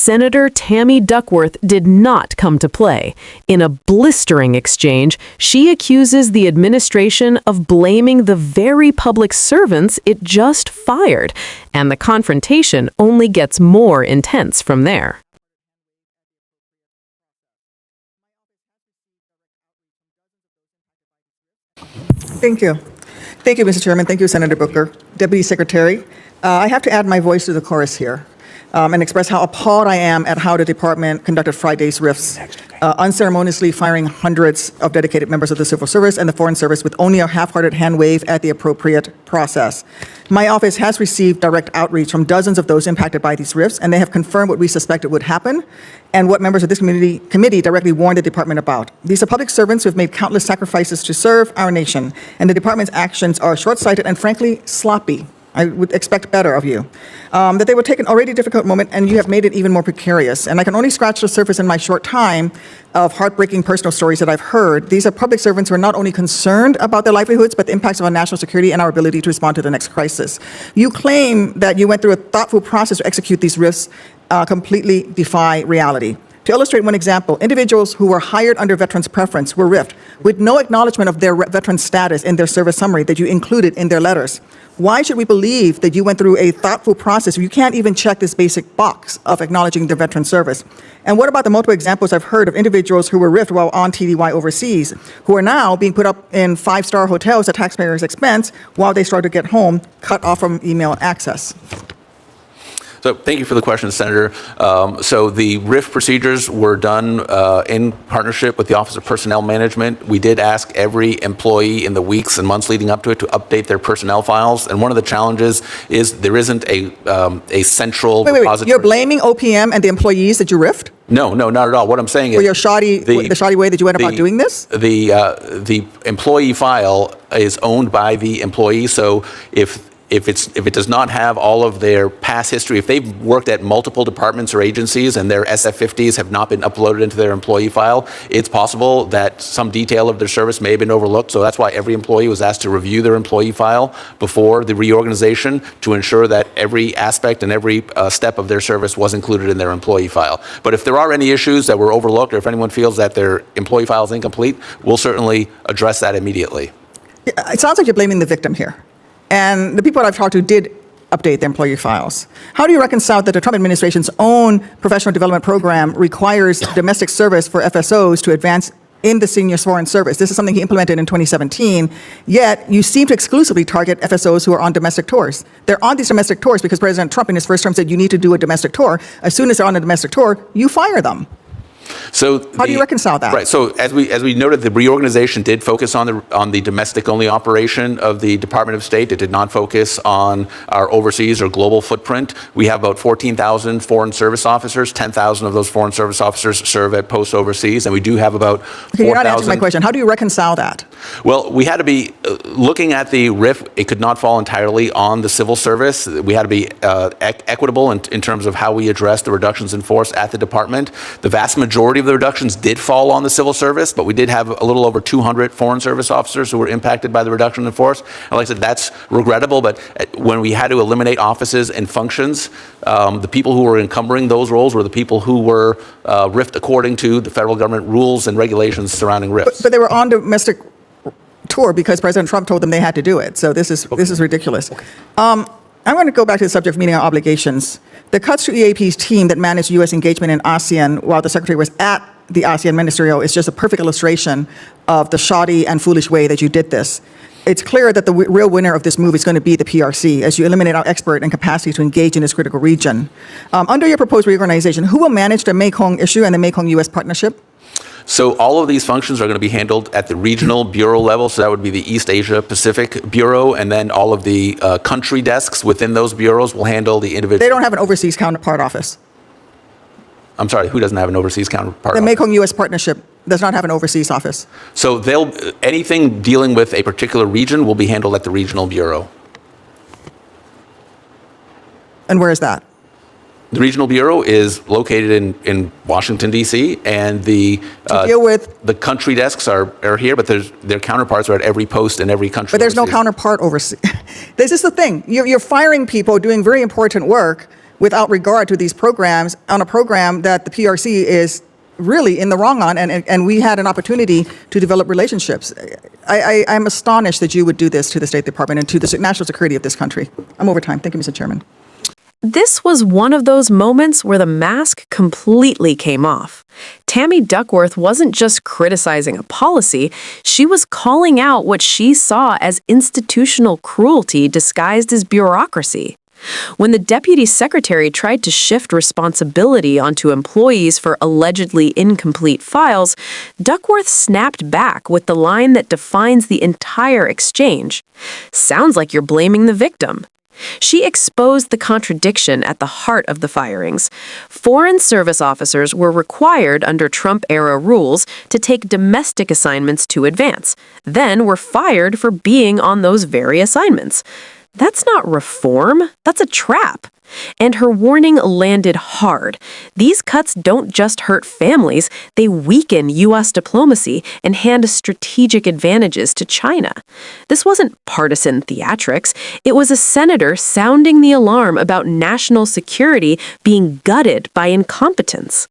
Senator Tammy Duckworth did not come to play. In a blistering exchange, she accuses the administration of blaming the very public servants it just fired, and the confrontation only gets more intense from there. Thank you. Thank you, Mr. Chairman. Thank you, Senator Booker. Deputy Secretary, I have to add my voice to the chorus here and express how appalled I am at how the department conducted Friday's rifts, unceremoniously firing hundreds of dedicated members of the civil service and the foreign service with only a half-hearted hand wave at the appropriate process. My office has received direct outreach from dozens of those impacted by these rifts, and they have confirmed what we suspected would happen and what members of this committee directly warned the department about. These are public servants who have made countless sacrifices to serve our nation, and the department's actions are short-sighted and frankly sloppy. I would expect better of you. That they would take an already difficult moment and you have made it even more precarious. And I can only scratch the surface in my short time of heartbreaking personal stories that I've heard. These are public servants who are not only concerned about their livelihoods, but the impacts of our national security and our ability to respond to the next crisis. You claim that you went through a thoughtful process to execute these rifts, completely defy reality. To illustrate one example, individuals who were hired under veterans preference were riffed with no acknowledgement of their veteran status in their service summary that you included in their letters. Why should we believe that you went through a thoughtful process if you can't even check this basic box of acknowledging their veteran service? And what about the multiple examples I've heard of individuals who were riffed while on TDY overseas, who are now being put up in five-star hotels at taxpayers' expense while they start to get home, cut off from email access? So thank you for the question, Senator. So the RIF procedures were done in partnership with the Office of Personnel Management. We did ask every employee in the weeks and months leading up to it to update their personnel files. And one of the challenges is there isn't a central repository. You're blaming OPM and the employees that you riffed? No, not at all. What I'm saying is the shoddy way that you went about doing this? The employee file is owned by the employee. So if it does not have all of their past history, if they've worked at multiple departments or agencies and their SF-50s have not been uploaded into their employee file, it's possible that some detail of their service may have been overlooked. So that's why every employee was asked to review their employee file before the reorganization to ensure that every aspect and every step of their service was included in their employee file. But if there are any issues that were overlooked, or if anyone feels that their employee file is incomplete, we'll certainly address that immediately. It sounds like you're blaming the victim here. And the people I've talked to did update their employee files. How do you reconcile that the Trump administration's own professional development program requires domestic service for FSOs to advance in the senior foreign service? This is something he implemented in 2017, yet you seem to exclusively target FSOs who are on domestic tours. They're on these domestic tours because President Trump in his first term said you need to do a domestic tour. As soon as they're on a domestic tour, you fire them. So how do you reconcile that? Right. So as we noted, the reorganization did focus on the domestic-only operation of the Department of State. It did not focus on our overseas or global footprint. We have about 14,000 foreign service officers. 10,000 of those foreign service officers serve at posts overseas, and we do have about 4,000. Okay, you're not answering my question. How do you reconcile that? Well, we had to be looking at the RIF. It could not fall entirely on the civil service. We had to be equitable in terms of how we address the reductions in force at the department. The vast majority of the reductions did fall on the civil service, but we did have a little over 200 foreign service officers who were impacted by the reduction in force. And like I said, that's regrettable, but when we had to eliminate offices and functions, the people who were encumbering those roles were the people who were RIFed according to the federal government rules and regulations surrounding RIFs. But they were on domestic tour because President Trump told them they had to do it. So this is ridiculous. Okay. I'm going to go back to the subject of meeting our obligations. The cuts to EAP's team that managed U.S. engagement in ASEAN while the Secretary was at the ASEAN Ministerial is just a perfect illustration of the shoddy and foolish way that you did this. It's clear that the real winner of this move is going to be the PRC as you eliminate our expert and capacity to engage in this critical region. Under your proposed reorganization, who will manage the Mekong issue and the Mekong-U.S. partnership? So all of these functions are going to be handled at the regional bureau level. So that would be the East Asia Pacific Bureau, and then all of the country desks within those bureaus will handle the individual. They don't have an overseas counterpart office. I'm sorry, who doesn't have an overseas counterpart? The Mekong-U.S. partnership does not have an overseas office. So anything dealing with a particular region will be handled at the regional bureau. And where is that? The regional bureau is located in Washington, D.C., and the country desks are here, but their counterparts are at every post in every country. But there's no counterpart overseas. This is the thing. You're firing people doing very important work without regard to these programs on a program that the PRC is really in the wrong on, and we had an opportunity to develop relationships. I'm astonished that you would do this to the State Department and to the national security of this country. I'm over time. Thank you, Mr. Chairman. This was one of those moments where the mask completely came off. Tammy Duckworth wasn't just criticizing a policy, she was calling out what she saw as institutional cruelty disguised as bureaucracy. When the deputy secretary tried to shift responsibility onto employees for allegedly incomplete files, Duckworth snapped back with the line that defines the entire exchange. "Sounds like you're blaming the victim." She exposed the contradiction at the heart of the firings. Foreign service officers were required under Trump-era rules to take domestic assignments to advance, then were fired for being on those very assignments. That's not reform, that's a trap. And her warning landed hard. These cuts don't just hurt families, they weaken U.S. diplomacy and hand strategic advantages to China. This wasn't partisan theatrics, it was a senator sounding the alarm about national security being gutted by incompetence.